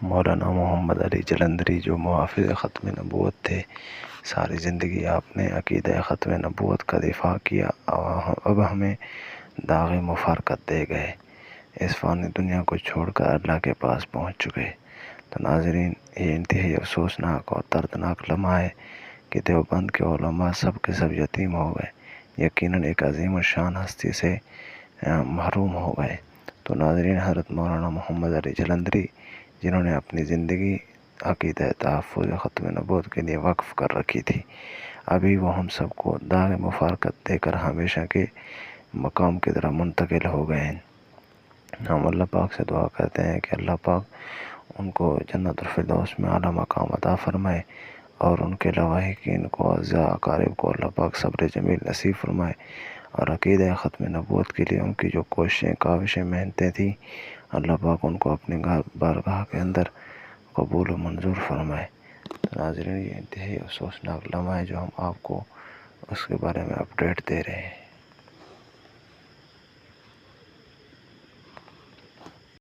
مولانا محمد علی جلندری جو محافظ ختم نبوت تھے، ساری زندگی آپ نے عقیدہ ختم نبوت کا دفاع کیا، اب ہمیں داغ مفارقت دے گئے، اس فانی دنیا کو چھوڑ کر اللہ کے پاس پہنچ چکے۔ تو ناظرین، یہ انتہائی افسوسناک اور دردناک لمحہ ہے کہ دیوبند کے علماء سب کے سب یتیم ہو گئے، یقیناً ایک عظیم الشان ہستی سے محروم ہو گئے۔ تو ناظرین، حضرت مولانا محمد علی جلندری جنہوں نے اپنی زندگی عقیدہ تحفظ ختم نبوت کے لیے وقف کر رکھی تھی، ابھی وہ ہم سب کو داغ مفارقت دے کر ہمیشہ کے مقام کی طرح منتقل ہو گئے ہیں۔ ہم اللہ پاک سے دعا کرتے ہیں کہ اللہ پاک ان کو جنت الفردوس میں اعلیٰ مقام عطا فرمائے، اور ان کے لواحقین کو، اعزاء اقارب کو اللہ پاک صبر جمیل نصیب فرمائے، اور عقیدہ ختم نبوت کے لیے ان کی جو کوششیں، کاوشیں، محنتیں تھیں، اللہ پاک ان کو اپنی بارگاہ کے اندر قبول و منظور فرمائے۔ تو ناظرین، یہ انتہائی افسوسناک لمحہ ہے جو ہم آپ کو اس کے بارے میں اپڈیٹ دے رہے ہیں۔